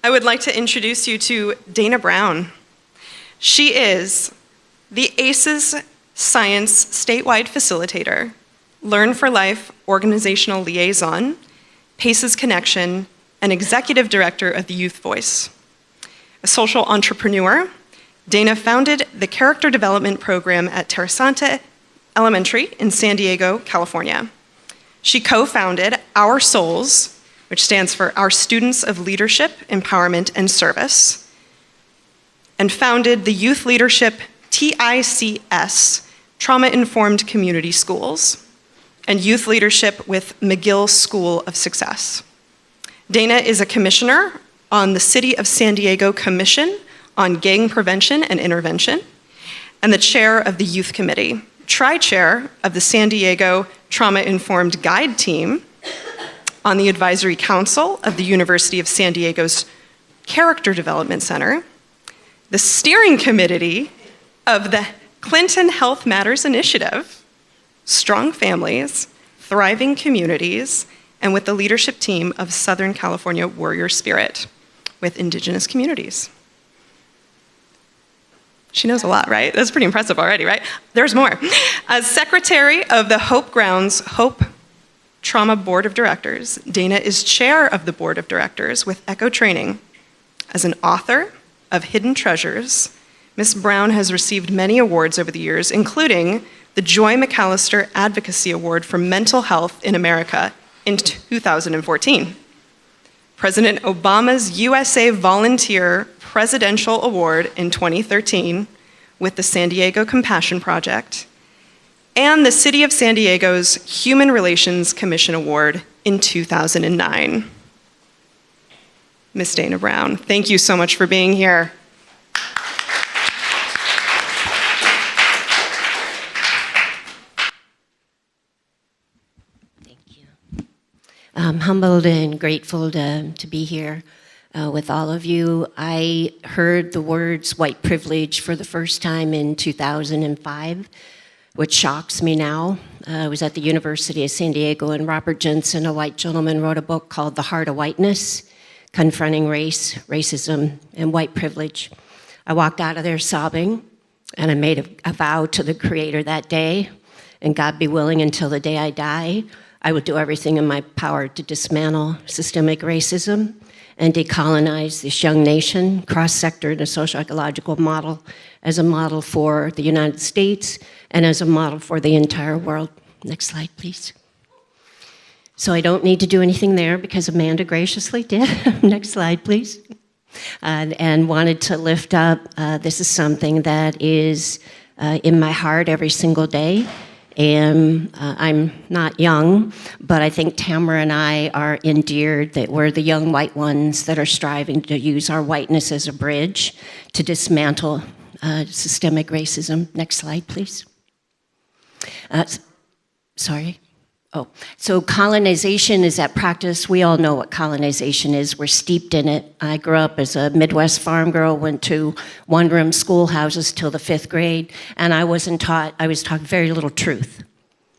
I would like to introduce you to Dana Brown. She is the ACES Science Statewide Facilitator, Learn for Life Organizational Liaison, PACES Connection, and Executive Director of the Youth Voice. A social entrepreneur, Dana founded the Character Development Program at Terrasante Elementary in San Diego, California. She co-founded Our Souls, which stands for Our Students of Leadership, Empowerment, and Service, and founded the Youth Leadership TICS, Trauma-Informed Community Schools, and Youth Leadership with McGill School of Success. Dana is a commissioner on the City of San Diego Commission on Gang Prevention and Intervention, and the chair of the Youth Committee, tri-chair of the San Diego Trauma-Informed Guide Team, on the Advisory Council of the University of San Diego's Character Development Center, the steering committee of the Clinton Health Matters Initiative, Strong Families, Thriving Communities, and with the leadership team of Southern California Warrior Spirit with Indigenous communities. She knows a lot, right? That's pretty impressive already, right? There's more. As secretary of the Hope Grounds Hope Trauma Board of Directors, Dana is chair of the Board of Directors with Echo Training. As an author of Hidden Treasures, Ms. Brown has received many awards over the years, including the Joy McAllister Advocacy Award for Mental Health in America in 2014. President Obama's USA Volunteer Presidential Award in 2013 with the San Diego Compassion Project, and the City of San Diego's Human Relations Commission Award in 2009. Ms. Dana Brown, thank you so much for being here. Thank you. I'm humbled and grateful to be here with all of you. I heard the words white privilege for the first time in 2005, which shocks me now. I was at the University of San Diego, and Robert Jensen, a white gentleman, wrote a book called The Heart of Whiteness, Confronting Race, Racism, and White Privilege. I walked out of there sobbing, and I made a vow to the Creator that day, and God be willing, until the day I die, I would do everything in my power to dismantle systemic racism and decolonize this young nation, cross-sector in a socio-ecological model, as a model for the United States and as a model for the entire world. Next slide, please. So I don't need to do anything there because Amanda graciously did. Next slide, please. And wanted to lift up, this is something that is in my heart every single day. And I'm not young, but I think Tamara and I are endeared that we're the young white ones that are striving to use our whiteness as a bridge to dismantle systemic racism. Next slide, please. Sorry. Oh, so colonization is that practice. We all know what colonization is. We're steeped in it. I grew up as a Midwest farm girl, went to one-room schoolhouses till the 5th grade, and I was taught very little truth.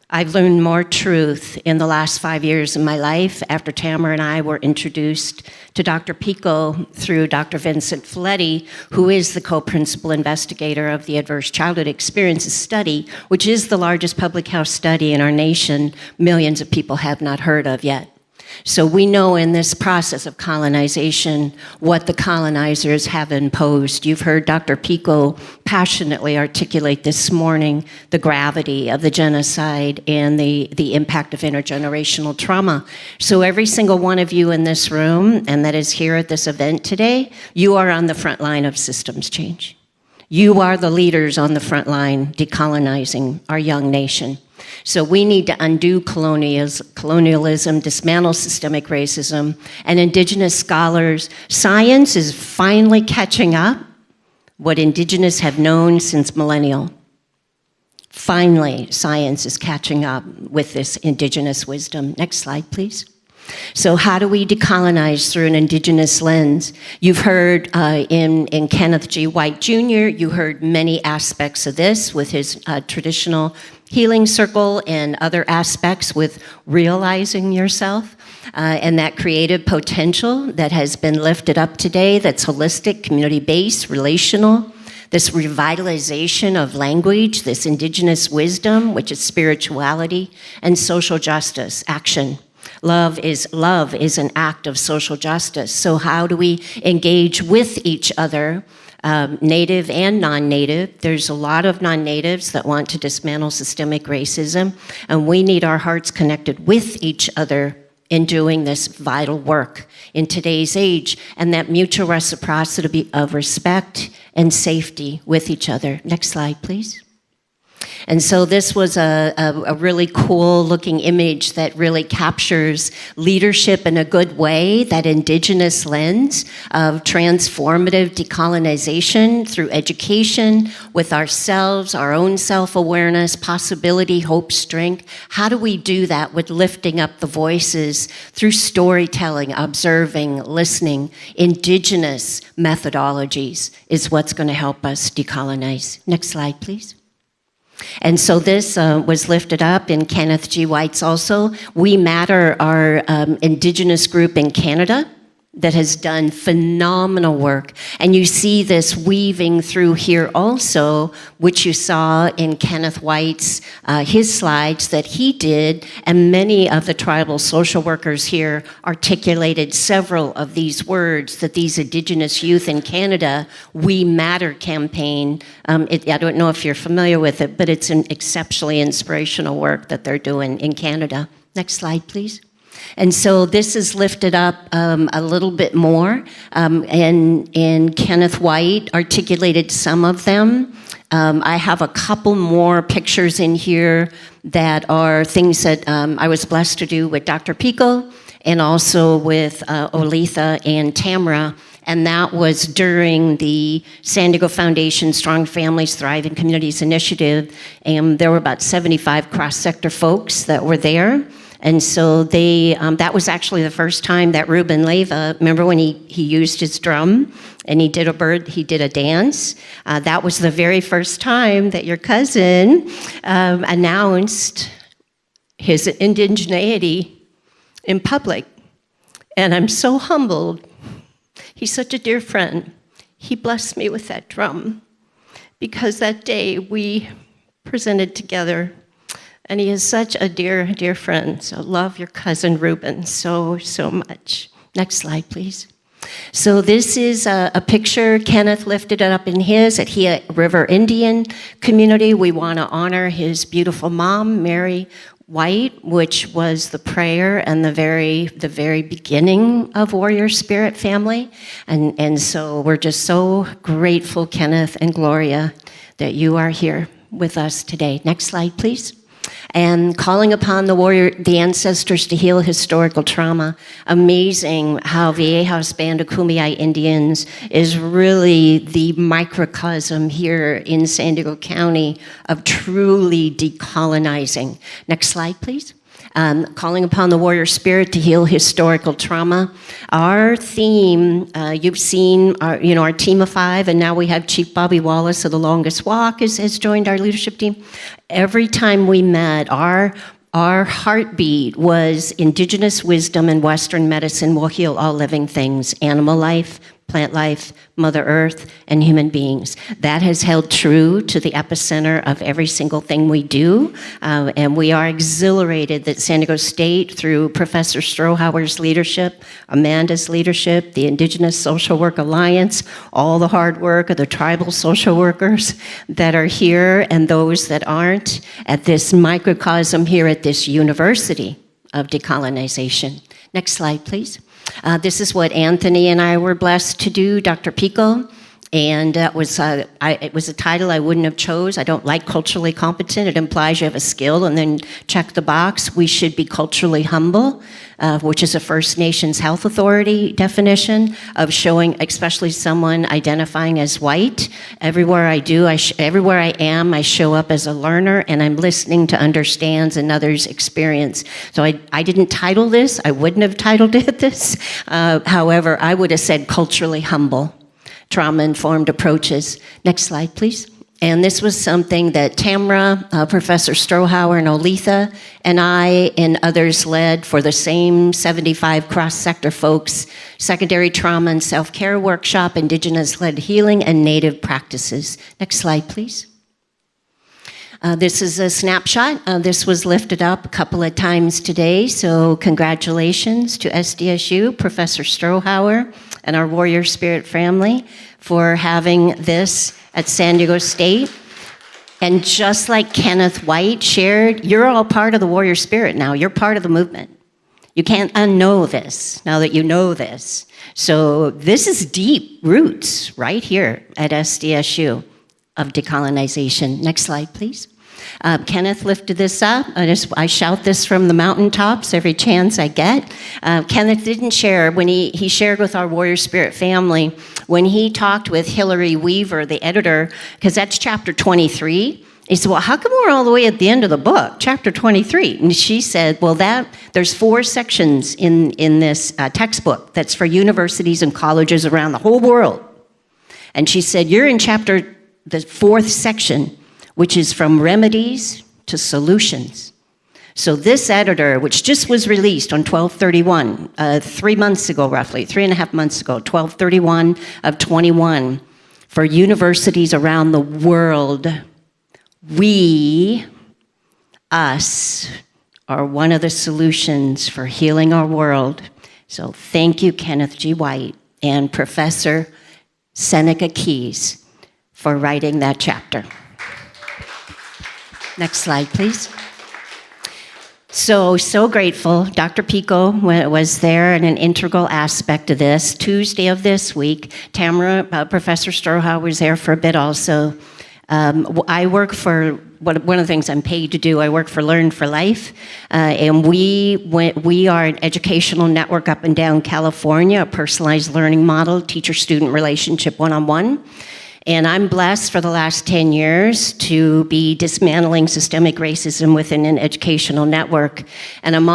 I've learned more truth in the last 5 years of my life after Tamara and I were introduced to Dr. Pico through Dr. Vincent Folletti, who is the co-principal investigator of the Adverse Childhood Experiences Study, which is the largest public health study in our nation millions of people have not heard of yet. So we know in this process of colonization what the colonizers have imposed. You've heard Dr. Pico passionately articulate this morning the gravity of the genocide and the impact of intergenerational trauma. So every single one of you in this room and that is here at this event today, you are on the front line of systems change. You are the leaders on the front line decolonizing our young nation. So we need to undo colonialism, dismantle systemic racism, and Indigenous scholars, science is finally catching up what Indigenous have known since millennial. Finally, science is catching up with this Indigenous wisdom. Next slide, please. So how do we decolonize through an Indigenous lens? You've heard in Kenneth G. White Jr., you heard many aspects of this with his traditional healing circle and other aspects with realizing yourself. and that creative potential that has been lifted up today, that's holistic, community-based, relational, this revitalization of language, this indigenous wisdom, which is spirituality, and social justice, action. Love is an act of social justice. So how do we engage with each other, native and non-native? There's a lot of non-natives that want to dismantle systemic racism, and we need our hearts connected with each other in doing this vital work in today's age, and that mutual reciprocity of respect and safety with each other. Next slide, please. And so this was a really cool looking image that really captures leadership in a good way, that indigenous lens of transformative decolonization through education with ourselves, our own self-awareness, possibility, hope, strength. How do we do that with lifting up the voices through storytelling, observing, listening? Indigenous methodologies is what's going to help us decolonize. Next slide, please. And so this was lifted up in Kenneth G. White's also. We Matter, our Indigenous group in Canada that has done phenomenal work. And you see this weaving through here also, which you saw in Kenneth White's, his slides that he did, and many of the tribal social workers here articulated several of these words that these Indigenous youth in Canada, We Matter campaign, I don't know if you're familiar with it, but it's an exceptionally inspirational work that they're doing in Canada. Next slide, please. And so this is lifted up a little bit more, and Kenneth White articulated some of them. I have a couple more pictures in here that are things that I was blessed to do with Dr. Pico and also with Olitha and Tamara. And that was during the San Diego Foundation Strong Families, Thriving Communities Initiative. And there were about 75 cross-sector folks that were there. And so they, that was actually the first time that Ruben Leyva, remember when he used his drum and he did a dance? That was the very first time that your cousin announced his indigeneity in public. And I'm so humbled. He's such a dear friend. He blessed me with that drum because that day we presented together. And he is such a dear, dear friend. So love your cousin Ruben so, so much. Next slide, please. So this is a picture Kenneth lifted it up in his at Hia River Indian community. We want to honor his beautiful mom, Mary White, which was the prayer and the very beginning of Warrior Spirit family. And so we're just so grateful, Kenneth and Gloria, that you are here with us today. Next slide, please. And calling upon the ancestors to heal historical trauma. Amazing how Viejas Band of Kumeyaay Indians is really the microcosm here in San Diego County of truly decolonizing. Next slide, please. Calling upon the warrior spirit to heal historical trauma. Our theme, you've seen our team of 5, and now we have Chief Bobby Wallace of the Longest Walk has joined our leadership team. Every time we met, our heartbeat was Indigenous wisdom and Western medicine will heal all living things, animal life, plant life, Mother Earth, and human beings. That has held true to the epicenter of every single thing we do, and we are exhilarated that San Diego State, through Professor Strohauer's leadership, Amanda's leadership, the Indigenous Social Work Alliance, all the hard work of the tribal social workers that are here and those that aren't, at this microcosm here at this University of Decolonization. Next slide, please. This is what Anthony and I were blessed to do, Dr. Pico, and it was a title I wouldn't have chose. I don't like culturally competent. It implies you have a skill, and then check the box. We should be culturally humble, which is a First Nations Health Authority definition of showing, especially someone identifying as white. Everywhere I am, I show up as a learner, and I'm listening to understand another's experience. So I didn't title this. I wouldn't have titled it this. However, I would have said culturally humble. Trauma-informed approaches. Next slide, please. And this was something that Tamara, Professor Strohauer, and Olitha, and I and others led for the same 75 cross-sector folks, secondary trauma and self-care workshop, Indigenous-led healing, and Native practices. Next slide, please. This is a snapshot. This was lifted up a couple of times today, so congratulations to SDSU, Professor Strohauer, and our Warrior Spirit family for having this at San Diego State. And just like Kenneth White shared, you're all part of the Warrior Spirit now. You're part of the movement. You can't unknow this now that you know this. So this is deep roots right here at SDSU of decolonization. Next slide, please. Kenneth lifted this up. I shout this from the mountaintops every chance I get. Kenneth didn't share when he shared with our Warrior Spirit family when he talked with Hillary Weaver, the editor, because that's chapter 23. He said, well, how come we're all the way at the end of the book, chapter 23? And she said, well, there's 4 sections in this textbook that's for universities and colleges around the whole world. And she said, you're in the 4th section, which is from remedies to solutions. So this editor, which just was released on 12/31, 3 months ago roughly, 3.5 months ago, 12/31 of 21, for universities around the world, we, us, are one of the solutions for healing our world. So thank you, Kenneth G. White and Professor Seneca Keys for writing that chapter. Next slide, please. So grateful. Dr. Pico was there and an integral aspect of this. Tuesday of this week, Tamara, Professor Strohauer was there for a bit also. I work for, one of the things I'm paid to do, I work for Learn for Life, and we are an educational network up and down California, a personalized learning model, teacher-student relationship one-on-one. And I'm blessed for the last 10 years to be dismantling systemic racism within an educational network. And I'm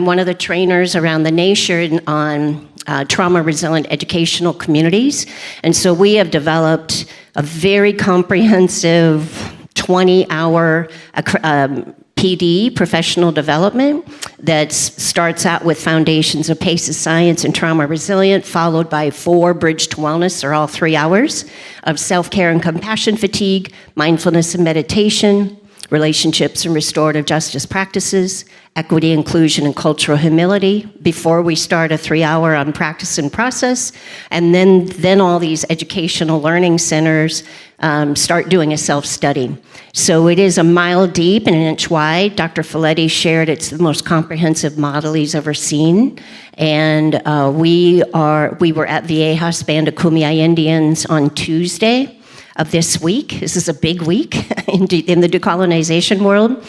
one of the trainers around the nation on trauma-resilient educational communities. And so we have developed a very comprehensive 20-hour PD, professional development, that starts out with foundations of PACES science and trauma resilient, followed by 4 Bridge to Wellness, or all 3 hours, of self-care and compassion fatigue, mindfulness and meditation, relationships and restorative justice practices, equity, inclusion, and cultural humility, before we start a 3-hour on practice and process. And then all these educational learning centers start doing a self-study. So it is a mile deep and an inch wide. Dr. Folletti shared it's the most comprehensive model he's ever seen. And we were at Viejas Band of Kumeyaay Indians on Tuesday of this week. This is a big week in the decolonization world,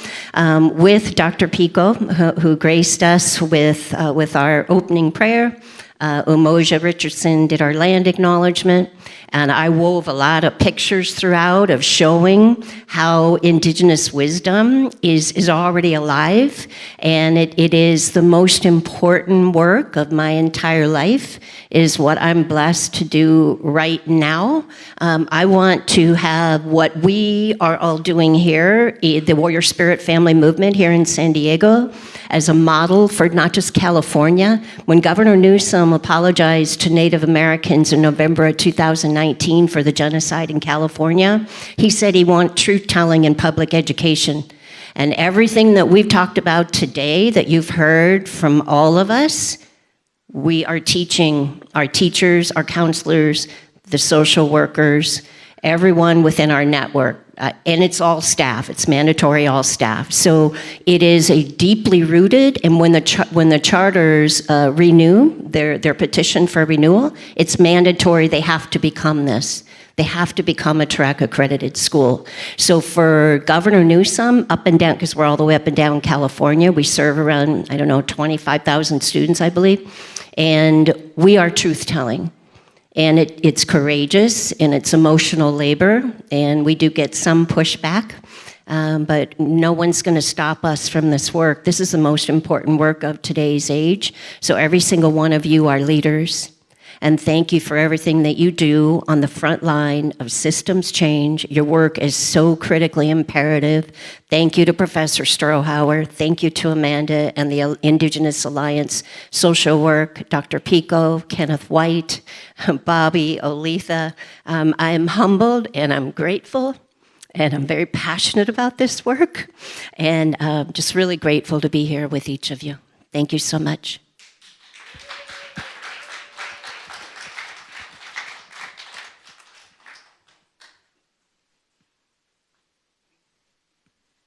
with Dr. Pico, who graced us with our opening prayer. Umoja Richardson did our land acknowledgement, and I wove a lot of pictures throughout of showing how Indigenous wisdom is already alive, and it is the most important work of my entire life, is what I'm blessed to do right now. I want to have what we are all doing here, the Warrior Spirit Family Movement here in San Diego, as a model for not just California. When Governor Newsom apologized to Native Americans in November of 2019 for the genocide in California, he said he wants truth-telling in public education. And everything that we've talked about today that you've heard from all of us, we are teaching our teachers, our counselors, the social workers, everyone within our network. And it's all staff. It's mandatory all staff. So it is a deeply rooted, and when the charters renew their petition for renewal, it's mandatory they have to become this. They have to become a TRAC accredited school. So for Governor Newsom, up and down, because we're all the way up and down California, we serve around, 25,000 students, I believe, and we are truth-telling. And it's courageous, and it's emotional labor, and we do get some pushback, but no one's going to stop us from this work. This is the most important work of today's age. So every single one of you are leaders, And thank you for everything that you do on the front line of systems change. Your work is so critically imperative. Thank you to Professor Strohauer. Thank you to Amanda and the Indigenous Alliance Social Work, Dr. Pico, Kenneth White, Bobby, Olitha. I am humbled and I'm grateful. And I'm very passionate about this work, and just really grateful to be here with each of you. Thank you so much.